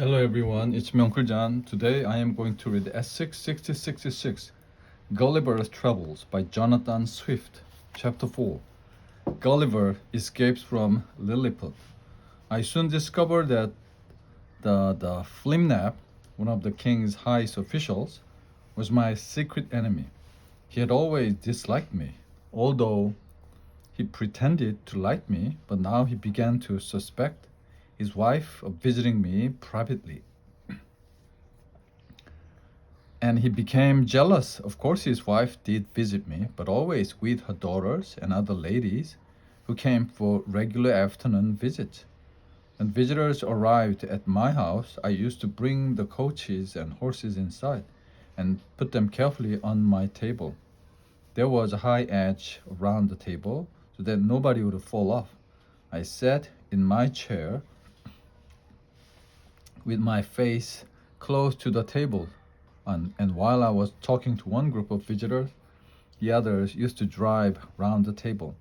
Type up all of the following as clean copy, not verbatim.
Hello everyone, it's me Uncle John. Today I am going to read S6 6066 Gulliver's Travels by Jonathan Swift, Chapter 4. Gulliver escapes from Lilliput. I soon discovered that the Flimnap, one of the king's highest officials, was my secret enemy. He had always disliked me, although he pretended to like me, but now he began to suspect his wife of visiting me privately. And he became jealous. Of course, his wife did visit me, but always with her daughters and other ladies who came for regular afternoon visits. When visitors arrived at my house, I used to bring the coaches and horses inside and put them carefully on my table. There was a high edge around the table so that nobody would fall off. I sat in my chair with my face close to the table, and while I was talking to one group of visitors, the others used to drive round the table.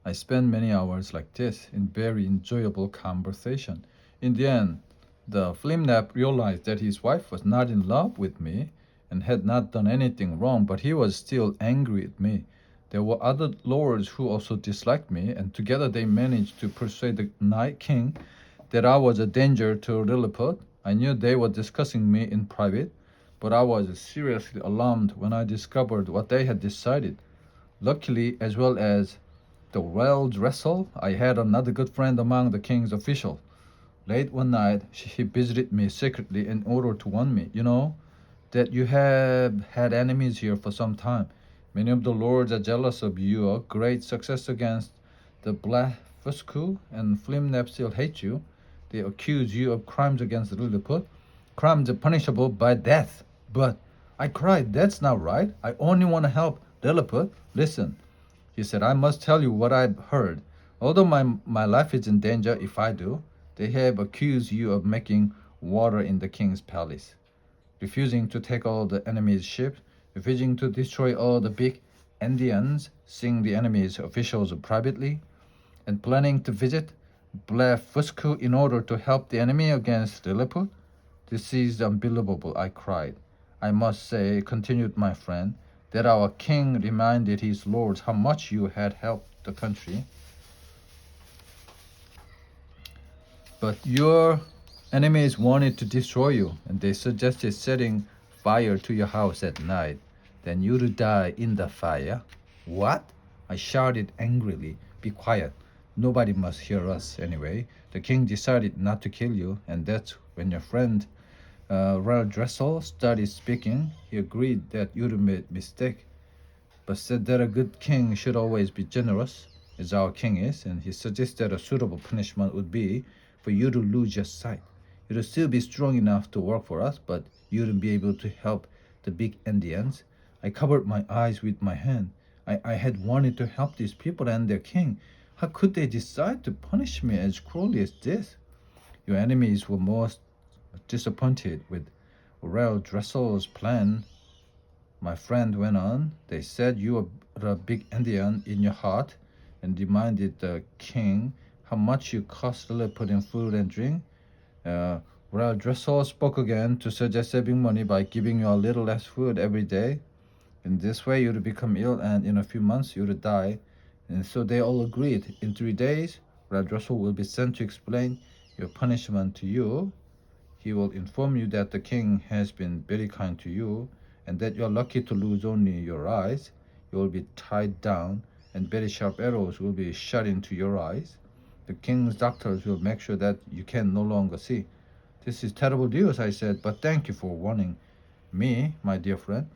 I spent many hours like this in very enjoyable conversation. In the end, the Flimnap realized that his wife was not in love with me and had not done anything wrong, but he was still angry at me. There were other lords who also disliked me, and together they managed to persuade the Night King that I was a danger to Lilliput. I knew they were discussing me in private, but I was seriously alarmed when I discovered what they had decided. Luckily, as well as the well dressel, I had another good friend among the king's officials. Late one night, he visited me secretly in order to warn me. You know that you have had enemies here for some time. Many of the lords are jealous of your great success against the Blefuscu, and Flimnap still hate you. They accuse you of crimes against Lilliput, crimes punishable by death. But I cried, that's not right. I only want to help Lilliput. Listen, he said, I must tell you what I've heard. Although my life is in danger if I do, they have accused you of making water in the king's palace, refusing to take all the enemy's ships, refusing to destroy all the big Indians, seeing the enemy's officials privately, and planning to visit Blefuscu in order to help the enemy against Lilliput. This is unbelievable, I cried. I must say, continued my friend, that our king reminded his lords how much you had helped the country. But your enemies wanted to destroy you, and they suggested setting fire to your house at night. Then you'd die in the fire. What? I shouted angrily. Be quiet. Nobody must hear us anyway. The king decided not to kill you, and that's when your friend Ralph Dressel started speaking. He agreed that you'd made a mistake, but said that a good king should always be generous, as our king is, and he suggested a suitable punishment would be for you to lose your sight. You'd still be strong enough to work for us, but you wouldn't be able to help the big Indians. I covered my eyes with my hand. I had wanted to help these people and their king. How could they decide to punish me as cruelly as this? Your enemies were most disappointed with Ralph Dressel's plan. My friend went on. They said you were a big Indian in your heart and demanded the king how much you costly put in food and drink. Ralph Dressel spoke again to suggest saving money by giving you a little less food every day. In this way, you'd become ill, and in a few months, you'd die. And so they all agreed. In 3 days, Ralph Dressel will be sent to explain your punishment to you. He will inform you that the king has been very kind to you, and that you are lucky to lose only your eyes. You will be tied down, and very sharp arrows will be shot into your eyes. The king's doctors will make sure that you can no longer see. This is terrible news, I said, but thank you for warning me, my dear friend.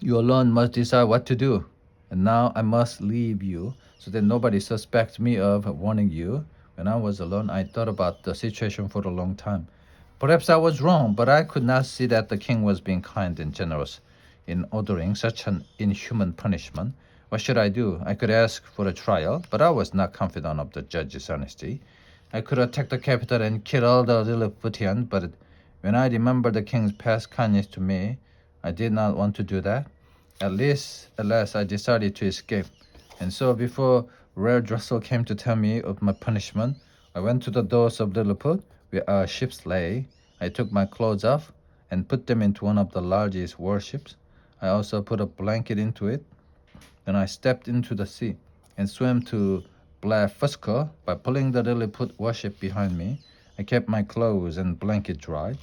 You alone must decide what to do. And now I must leave you so that nobody suspects me of warning you. When I was alone, I thought about the situation for a long time. Perhaps I was wrong, but I could not see that the king was being kind and generous in ordering such an inhuman punishment. What should I do? I could ask for a trial, but I was not confident of the judge's honesty. I could attack the capital and kill all the Lilliputians, but when I remembered the king's past kindness to me, I did not want to do that. At last, I decided to escape. And so before Rare Dressel came to tell me of my punishment, I went to the doors of Lilliput, where our ships lay. I took my clothes off and put them into one of the largest warships. I also put a blanket into it. Then I stepped into the sea and swam to Blefuscu by pulling the Lilliput warship behind me. I kept my clothes and blanket dry.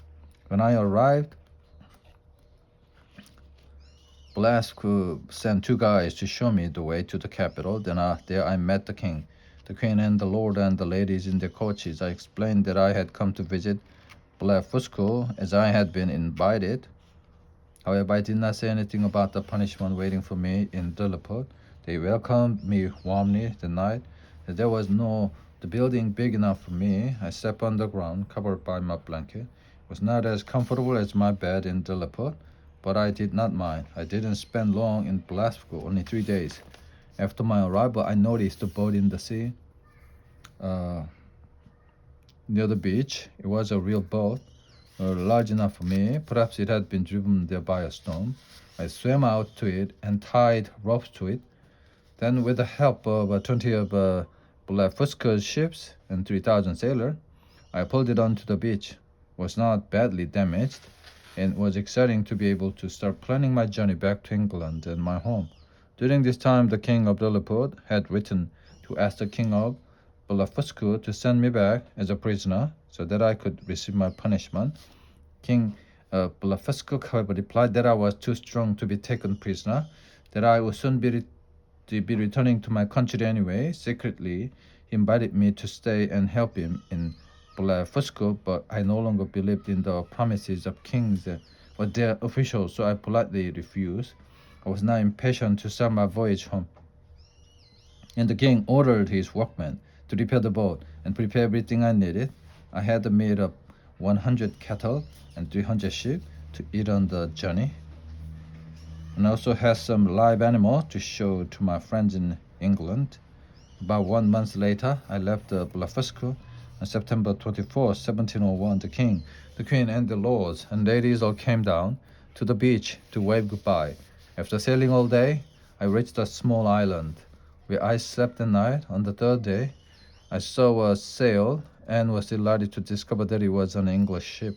When I arrived, Blasco sent two guys to show me the way to the capital. Then there I met the king, the queen, and the lord and the ladies in their coaches. I explained that I had come to visit Blefuscu as I had been invited. However, I did not say anything about the punishment waiting for me in Lilliput. They welcomed me warmly that night. As there was no the building big enough for me, I slept on the ground, covered by my blanket. It was not as comfortable as my bed in Lilliput, but I did not mind. I didn't spend long in Blasco, only 3 days. After my arrival, I noticed a boat in the sea near the beach. It was a real boat, large enough for me. Perhaps it had been driven there by a storm. I swam out to it and tied ropes to it. Then, with the help of 20 of Blefuscu's ships and 3,000 sailors, I pulled it onto the beach. It was not badly damaged, and it was exciting to be able to start planning my journey back to England and my home. During this time, the king of Lilliput had written to ask the king of Blefuscu to send me back as a prisoner so that I could receive my punishment. King Blefuscu, however, replied that I was too strong to be taken prisoner, that I would soon be returning to my country anyway. Secretly, he invited me to stay and help him in Blefuscu, but I no longer believed in the promises of kings or their officials, so I politely refused. I was now impatient to start my voyage home, and the king ordered his workmen to repair the boat and prepare everything I needed. I had made up 100 cattle and 300 sheep to eat on the journey, and I also had some live animals to show to my friends in England. About 1 month later, I left Blefuscu. On September 24, 1701, the king, the queen, and the lords and ladies all came down to the beach to wave goodbye. After sailing all day, I reached a small island where I slept at night. On the third day, I saw a sail and was delighted to discover that it was an English ship.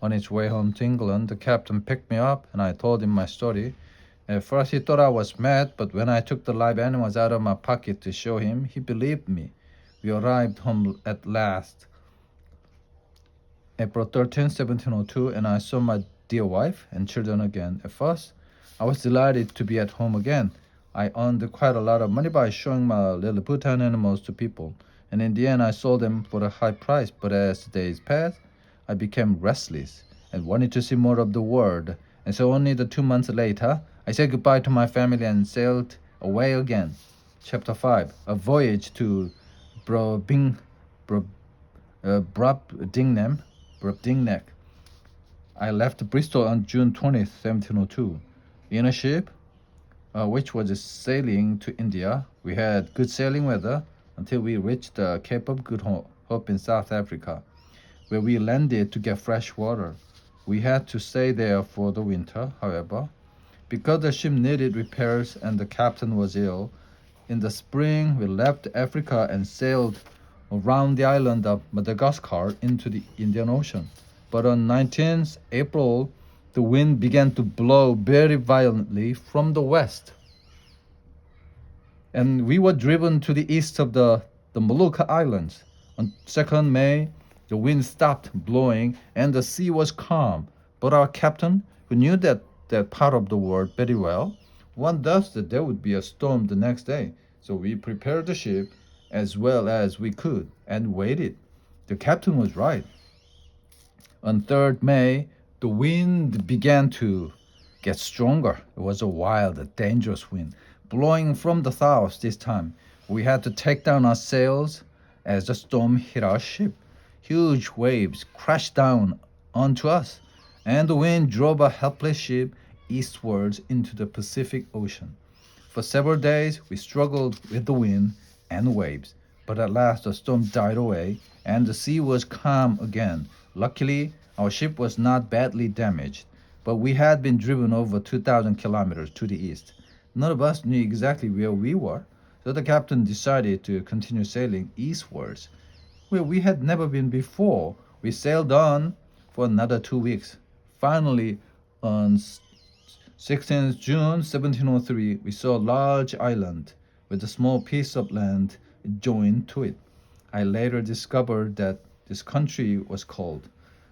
On its way home to England, the captain picked me up and I told him my story. At first, he thought I was mad, but when I took the live animals out of my pocket to show him, he believed me. We arrived home at last, April 13, 1702, and I saw my dear wife and children again. At first, I was delighted to be at home again. I earned quite a lot of money by showing my Lilliputian animals to people, and in the end, I sold them for a high price. But as the days passed, I became restless and wanted to see more of the world, and so only 2 months later, I said goodbye to my family and sailed away again. Chapter 5, A Voyage to Brobdingnag. I left Bristol on June 20th, 1702, in a ship which was sailing to India. We had good sailing weather until we reached the Cape of Good Hope in South Africa, where we landed to get fresh water. We had to stay there for the winter, however, because the ship needed repairs and the captain was ill. In the spring, we left Africa and sailed around the island of Madagascar into the Indian Ocean. But on 19th April, the wind began to blow very violently from the west, and we were driven to the east of the Molucca Islands. On 2nd May, the wind stopped blowing and the sea was calm. But our captain, who knew that part of the world very well, warned us that there would be a storm the next day. So we prepared the ship as well as we could and waited. The captain was right. On 3rd May, the wind began to get stronger. It was a wild, dangerous wind, blowing from the south this time. We had to take down our sails as the storm hit our ship. Huge waves crashed down onto us, and the wind drove our helpless ship eastwards into the Pacific Ocean. For several days, we struggled with the wind and waves, but at last the storm died away and the sea was calm again. Luckily, our ship was not badly damaged, but we had been driven over 2,000 kilometers to the east. None of us knew exactly where we were, so the captain decided to continue sailing eastwards, where we had never been before. We sailed on for another 2 weeks. Finally, on 16th June 1703, we saw a large island with a small piece of land joined to it. I later discovered that this country was called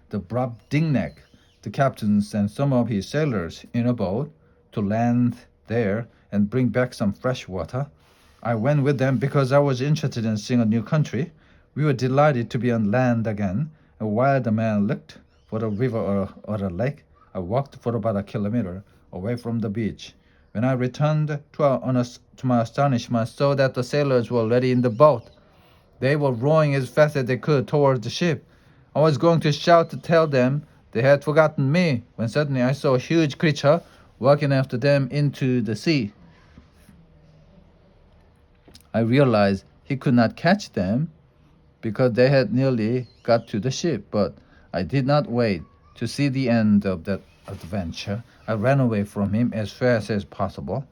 the Brobdingnac. The captain sent some of his sailors in a boat to land there and bring back some fresh water. I went with them because I was interested in seeing a new country. We were delighted to be on land again, and while the man looked for a river or a lake, I walked for about a kilometer away from the beach. When I returned to my astonishment, I saw that the sailors were already in the boat. They were rowing as fast as they could towards the ship. I was going to shout to tell them they had forgotten me when suddenly I saw a huge creature walking after them into the sea. I realized he could not catch them because they had nearly got to the ship, but I did not wait to see the end of that adventure. I ran away from him as fast as possible.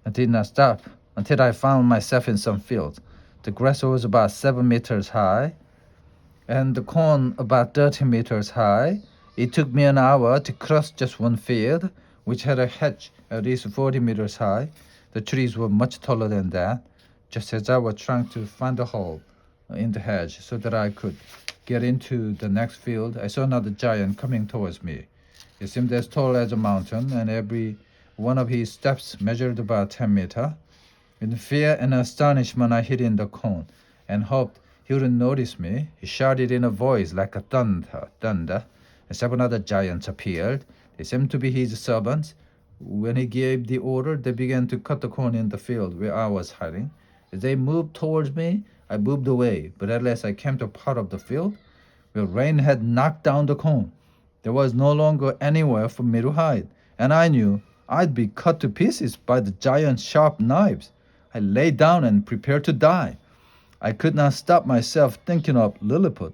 I did not stop until I found myself in some fields. The grass was about 7 meters high and the corn about 30 meters high. It took me an hour to cross just one field, which had a hedge at least 40 meters high. The trees were much taller than that. Just as I was trying to find a hole in the hedge so that I could get into the next field, I saw another giant coming towards me. He seemed as tall as a mountain, and every one of his steps measured about 10 meters. In fear and astonishment, I hid in the cone and hoped he wouldn't notice me. He shouted in a voice like a thunder, and 7 other giants appeared. They seemed to be his servants. When he gave the order, they began to cut the corn in the field where I was hiding. As they moved towards me, I moved away, but at last I came to a part of the field where rain had knocked down the corn. There was no longer anywhere for me to hide, and I knew I'd be cut to pieces by the giant's sharp knives. I lay down and prepared to die. I could not stop myself thinking of Lilliput.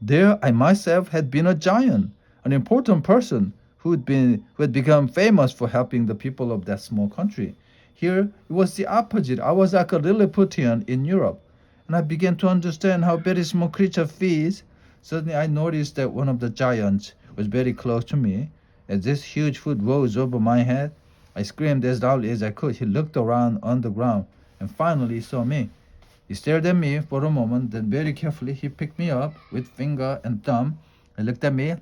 There I myself had been a giant, an important person who had become famous for helping the people of that small country. Here it was the opposite. I was like a Lilliputian in Europe, and I began to understand how very small creature feels. Suddenly I noticed that one of the giants was very close to me. As this huge foot rose over my head, I screamed as loudly as I could. He looked around on the ground and finally saw me. He stared at me for a moment, then very carefully he picked me up with finger and thumb and looked at me.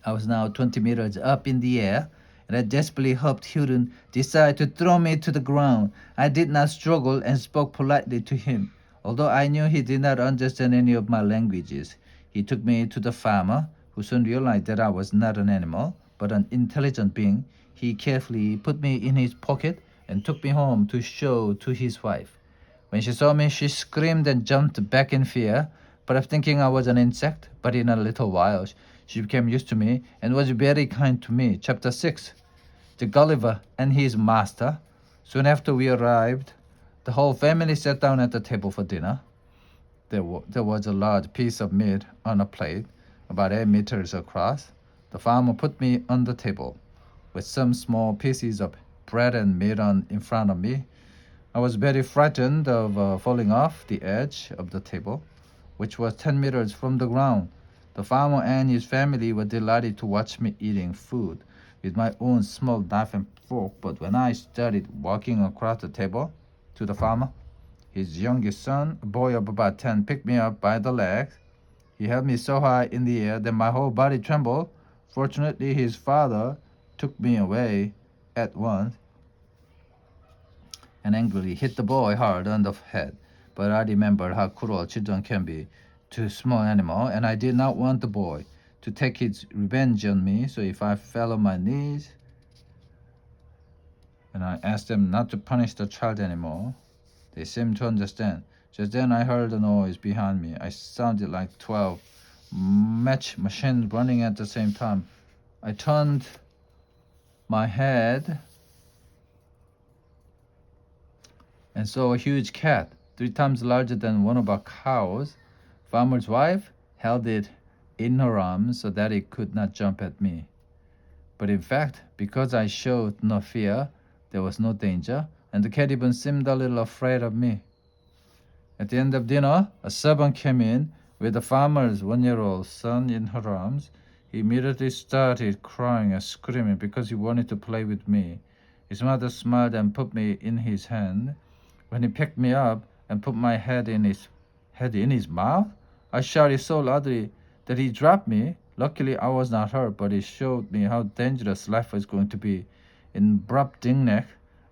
I was now 20 meters up in the air, and I desperately hoped he wouldn't decide to throw me to the ground. I did not struggle and spoke politely to him, although I knew he did not understand any of my languages. He took me to the farmer, who soon realized that I was not an animal, but an intelligent being. He carefully put me in his pocket and took me home to show to his wife. When she saw me, she screamed and jumped back in fear, perhaps thinking I was an insect. But in a little while, she became used to me and was very kind to me. Chapter 6. The Gulliver and his master. Soon after we arrived, the whole family sat down at the table for dinner. There was a large piece of meat on a plate, about 8 meters across. The farmer put me on the table, with some small pieces of bread and meat in front of me. I was very frightened of falling off the edge of the table, which was 10 meters from the ground. The farmer and his family were delighted to watch me eating food with my own small knife and fork, but when I started walking across the table to the farmer, his youngest son, a boy of about 10, picked me up by the legs. He held me so high in the air that my whole body trembled. Fortunately, his father took me away at once and angrily hit the boy hard on the head. But I remembered how cruel children can be to a small animal, and I did not want the boy to take his revenge on me. So if I fell on my knees, and I asked them not to punish the child anymore, they seemed to understand. Just then I heard a noise behind me. I sounded like 12 match machines running at the same time. I turned my head and saw a huge cat, 3 times larger than one of our cows. Farmer's wife held it in her arms so that it could not jump at me. But in fact, because I showed no fear, there was no danger, and the cat even seemed a little afraid of me. At the end of dinner, a servant came in With the farmer's 1-year-old son in her arms, he immediately started crying and screaming because he wanted to play with me. His mother smiled and put me in his hand. When he picked me up and put my head in his mouth, I shouted so loudly that he dropped me. Luckily, I was not hurt, but it showed me how dangerous life was going to be. In Brobdingnek,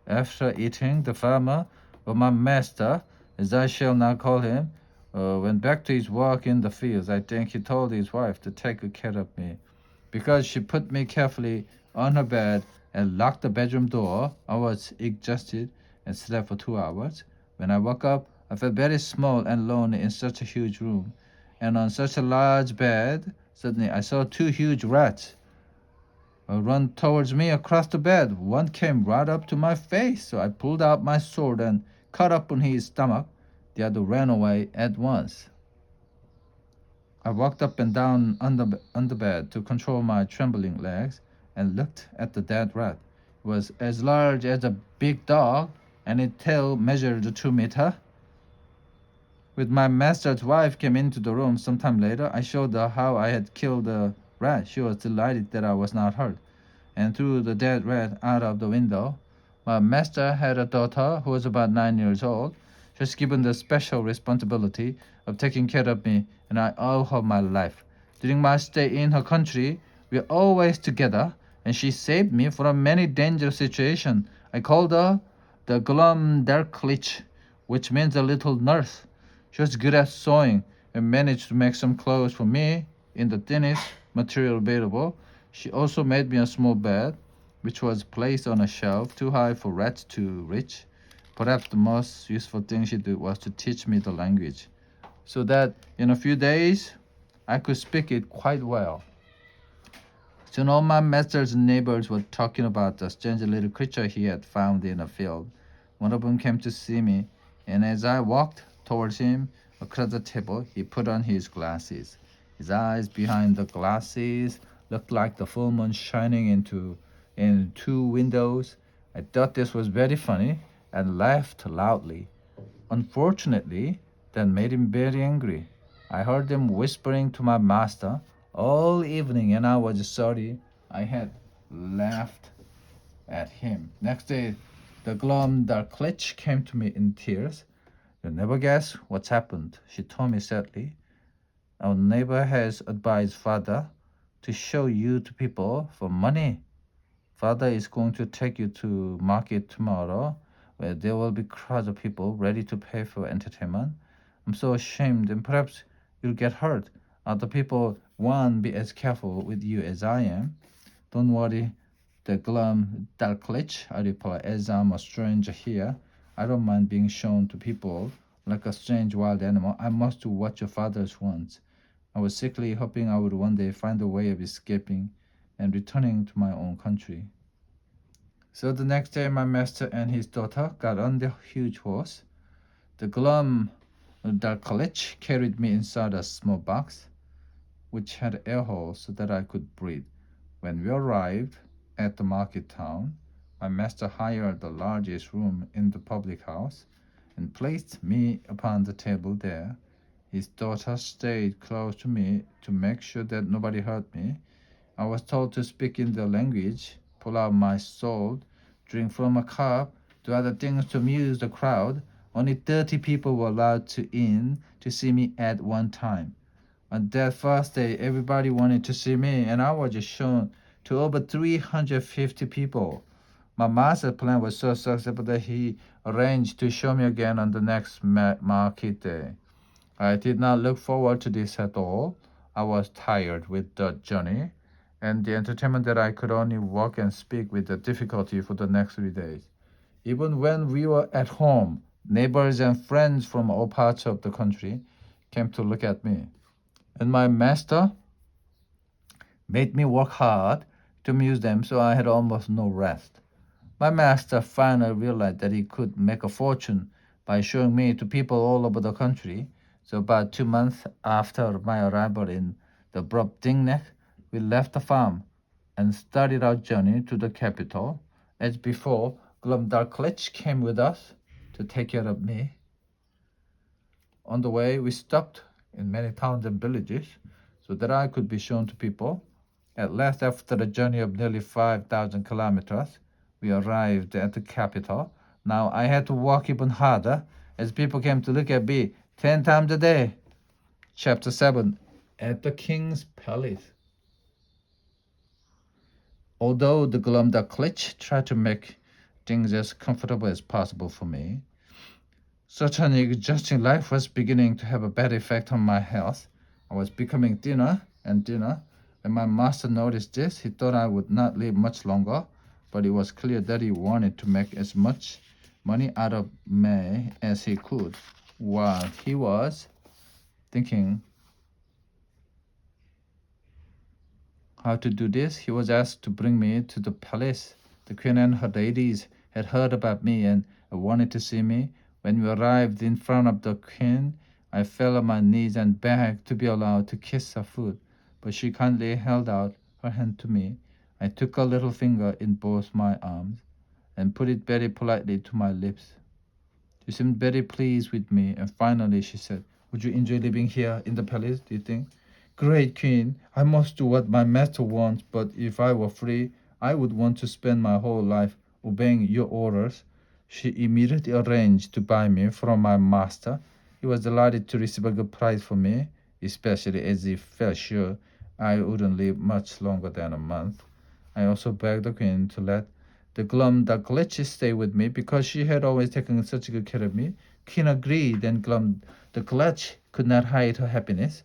after eating, the farmer, or my master, as I shall now call him, went back to his work in the fields. I think he told his wife to take good care of me. Because she put me carefully on her bed and locked the bedroom door, I was exhausted and slept for 2 hours. When I woke up, I felt very small and lonely in such a huge room. And on such a large bed, suddenly I saw two huge rats run towards me across the bed. One came right up to my face, so I pulled out my sword and cut open his stomach. The other ran away at once. I walked up and down on the bed to control my trembling legs and looked at the dead rat. It was as large as a big dog, and its tail measured 2 meters. When my master's wife came into the room sometime later, I showed her how I had killed the rat. She was delighted that I was not hurt and threw the dead rat out of the window. My master had a daughter who was about 9 years old. She was given the special responsibility of taking care of me, and I owe her my life. During my stay in her country, we were always together, and she saved me from many dangerous situations. I called her the Glumdarklich, which means a little nurse. She was good at sewing and managed to make some clothes for me in the thinnest material available. She also made me a small bed, which was placed on a shelf too high for rats to reach. Perhaps the most useful thing she did was to teach me the language, so that in a few days I could speak it quite well. Soon all my master's neighbors were talking about the strange little creature he had found in a field. One of them came to see me, and as I walked towards him across the table, he put on his glasses. His eyes behind the glasses looked like the full moon shining in two windows. I thought this was very funny and laughed loudly. Unfortunately, that made him very angry. I heard him whispering to my master all evening, and I was sorry I had laughed at him. Next day, the glum Darklich came to me in tears. You'll never guess what's happened, she told me sadly. Our neighbor has advised father to show you to people for money. Father is going to take you to market tomorrow, where there will be crowds of people ready to pay for entertainment. I'm so ashamed, and perhaps you'll get hurt. Other people won't be as careful with you as I am. Don't worry, the glum Dalklich, I reply, as I'm a stranger here. I don't mind being shown to people like a strange wild animal. I must do what your father wants. I was secretly hoping I would one day find a way of escaping and returning to my own country. So the next day, my master and his daughter got on the huge horse. The glum Dalklich carried me inside a small box, which had air holes so that I could breathe. When we arrived at the market town, my master hired the largest room in the public house and placed me upon the table there. His daughter stayed close to me to make sure that nobody hurt me. I was told to speak in the language, pull out my sword, drink from a cup, do other things to amuse the crowd. Only 30 people were allowed in to see me at one time. On that first day, everybody wanted to see me, and I was just shown to over 350 people. My master plan was so successful that he arranged to show me again on the next market day. I did not look forward to this at all. I was tired with the journey and the entertainment that I could only walk and speak with the difficulty for the next 3 days. Even when we were at home, neighbors and friends from all parts of the country came to look at me. And my master made me work hard to amuse them, so I had almost no rest. My master finally realized that he could make a fortune by showing me to people all over the country. So about 2 months after my arrival in the Brobdingnek, we left the farm and started our journey to the capital. As before, Glumdarklich came with us to take care of me. On the way, we stopped in many towns and villages so that I could be shown to people. At last, after a journey of nearly 5,000 kilometers, we arrived at the capital. Now I had to walk even harder as people came to look at me 10 times a day. Chapter 7. At the King's Palace. Although the Glumdalclitch tried to make things as comfortable as possible for me, such an exhausting life was beginning to have a bad effect on my health. I was becoming thinner and thinner. When my master noticed this, he thought I would not live much longer, but it was clear that he wanted to make as much money out of me as he could. While he was thinking how to do this, he was asked to bring me to the palace. The queen and her ladies had heard about me and wanted to see me. When we arrived in front of the queen, I fell on my knees and begged to be allowed to kiss her foot, but she kindly held out her hand to me. I took her little finger in both my arms and put it very politely to my lips. She seemed very pleased with me, and finally she said, "Would you enjoy living here in the palace, do you think?" "Great queen, I must do what my master wants, but if I were free, I would want to spend my whole life obeying your orders." She immediately arranged to buy me from my master. He was delighted to receive a good price for me, especially as he felt sure I wouldn't live much longer than a month. I also begged the queen to let the Glumdalclitch stay with me because she had always taken such good care of me. Queen agreed, and Glumdalclitch could not hide her happiness.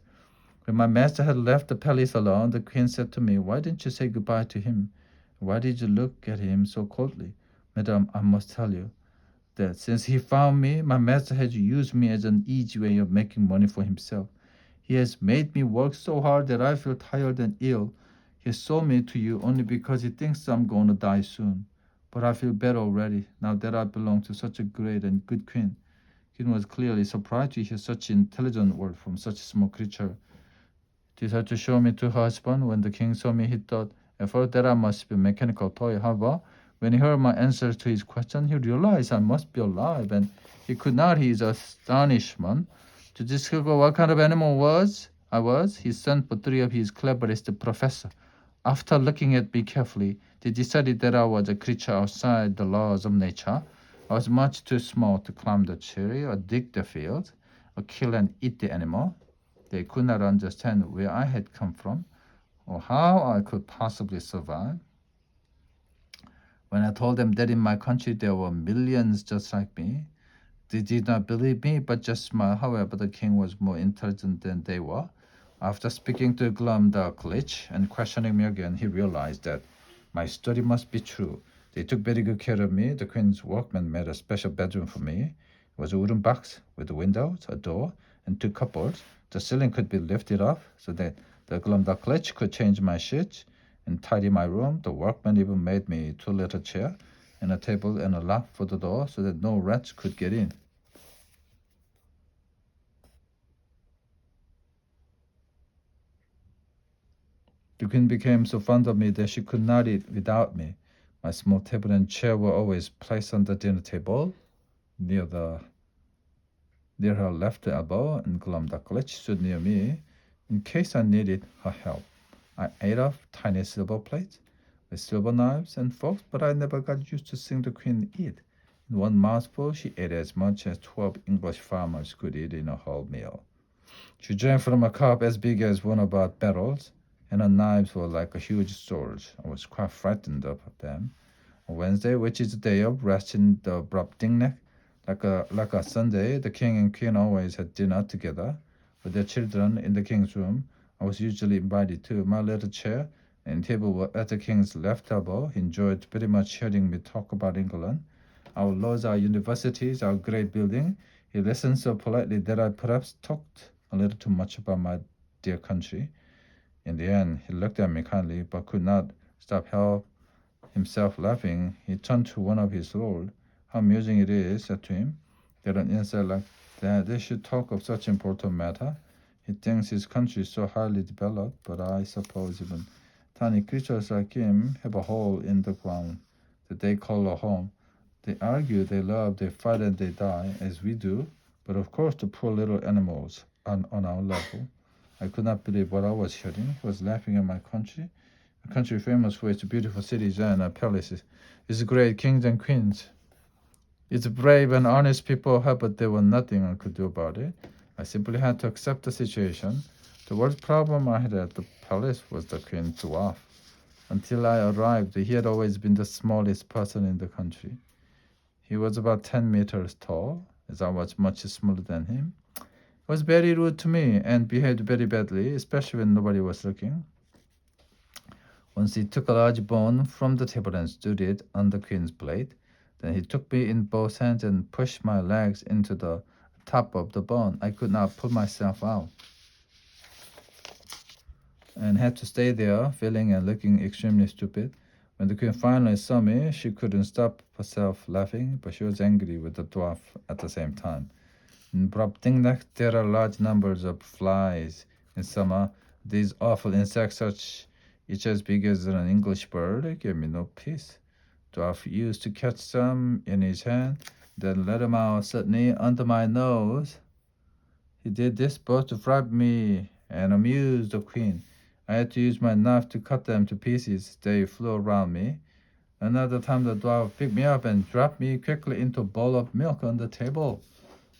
When my master had left the palace alone, the queen said to me, "Why didn't you say goodbye to him? Why did you look at him so coldly?" "Madam, I must tell you that since he found me, my master has used me as an easy way of making money for himself. He has made me work so hard that I feel tired and ill. He sold me to you only because he thinks I'm going to die soon. But I feel better already, now that I belong to such a great and good queen." Queen was clearly surprised to hear such intelligent words from such a small creature. Decided to show me to her husband. When the king saw me, he thought at first that I must be a mechanical toy. However, when he heard my answers to his question, he realized I must be alive, and he could not his astonishment to discover what kind of animal I was. He sent for three of his cleverest professors. After looking at me carefully, they decided that I was a creature outside the laws of nature. I was much too small to climb the tree or dig the field or kill and eat the animal. They could not understand where I had come from or how I could possibly survive. When I told them that in my country there were millions just like me, they did not believe me but just smiled. However, the king was more intelligent than they were. After speaking to Glumdalclitch and questioning me again, he realized that my story must be true. They took very good care of me. The queen's workmen made a special bedroom for me. It was a wooden box with windows, a door, and two cupboards. The ceiling could be lifted up so that the Glumdalclitch could change my sheets and tidy my room. The workmen even made me two little chairs and a table and a lock for the door so that no rats could get in. The queen became so fond of me that she could not eat without me. My small table and chair were always placed on the dinner table near her left elbow, and Glumdalclitch stood near me in case I needed her help. I ate off tiny silver plates with silver knives and forks, but I never got used to seeing the queen eat. In one mouthful, she ate as much as 12 English farmers could eat in a whole meal. She drank from a cup as big as one of our barrels, and her knives were like a huge swords. I was quite frightened of them. On Wednesday, which is the day of rest in the Brobdingnag, like a Sunday, the king and queen always had dinner together with their children in the king's room. I was usually invited too. My little chair and table were at the king's left elbow. He enjoyed very much hearing me talk about England, our laws, our universities, our great building. He listened so politely that I perhaps talked a little too much about my dear country. In the end, he looked at me kindly, but could not stop help himself laughing. He turned to one of his lords. "How amusing it is," said to him, "that an insect like that they should talk of such important matter. He thinks his country is so highly developed, but I suppose even tiny creatures like him have a hole in the ground that they call a home. They argue, they love, they fight, and they die, as we do. But of course the poor little animals on our level. I could not believe what I was hearing. He was laughing at my country. A country famous for its beautiful cities and palaces. Its great kings and queens. Its brave and honest people, but there was nothing I could do about it. I simply had to accept the situation. The worst problem I had at the palace was the queen dwarf. Until I arrived, he had always been the smallest person in the country. He was about 10 meters tall, as I was much smaller than him. He was very rude to me and behaved very badly, especially when nobody was looking. Once he took a large bone from the table and stood it on the queen's plate. Then he took me in both hands and pushed my legs into the top of the bone. I could not pull myself out and had to stay there, feeling and looking extremely stupid. When the queen finally saw me, she couldn't stop herself laughing, but she was angry with the dwarf at the same time. In Brobdingnak, there are large numbers of flies. In summer, these awful insects, such each as big as an English bird, give me no peace. Dwarf used to catch some in his hand, then let them out suddenly under my nose. He did this both to frighten me and amuse the queen. I had to use my knife to cut them to pieces. They flew around me. Another time the dwarf picked me up and dropped me quickly into a bowl of milk on the table.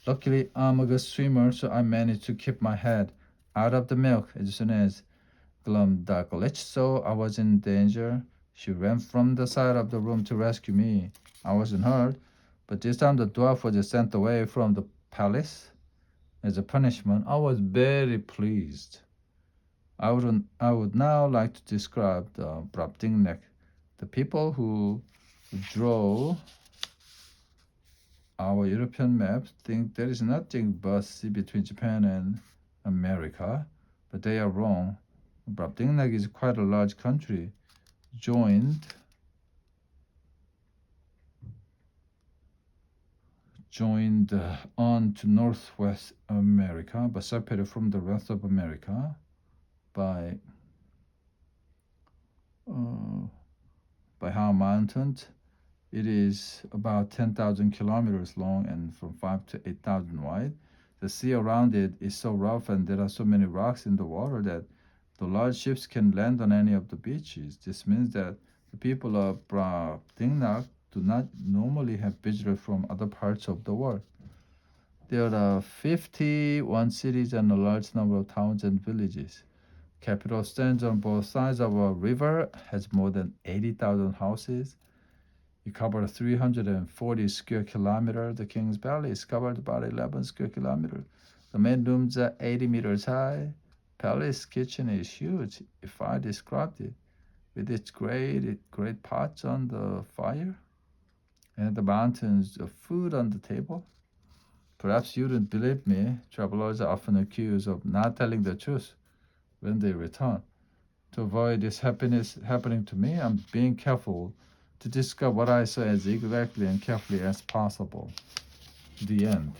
Luckily, I'm a good swimmer, so I managed to keep my head out of the milk as soon as Glumdalglitch saw I was in danger. She ran from the side of the room to rescue me. I wasn't hurt, but this time the dwarf was sent away from the palace. As a punishment, I was very pleased. I would now like to describe the Brobdingnek. The people who draw our European maps think there is nothing but sea between Japan and America, but they are wrong. Brobdingnak is quite a large country, joined on to Northwest America, but separated from the rest of America by high mountains. It is about 10,000 kilometers long and from 5 to 8,000 wide. The sea around it is so rough and there are so many rocks in the water that the large ships can land on any of the beaches. This means that the people of Brobdingnak do not normally have visitors from other parts of the world. There are 51 cities and a large number of towns and villages. Capital stands on both sides of a river, has more than 80,000 houses. It covers 340 square kilometers. The King's Palace covered about 11 square kilometers. The main rooms are 80 meters high. Palace kitchen is huge. If I described it, with its great pots on the fire and the mountains of food on the table, perhaps you wouldn't believe me. Travelers are often accused of not telling the truth when they return. To avoid this happiness happening to me, I'm being careful to discover what I saw as exactly and carefully as possible. The end.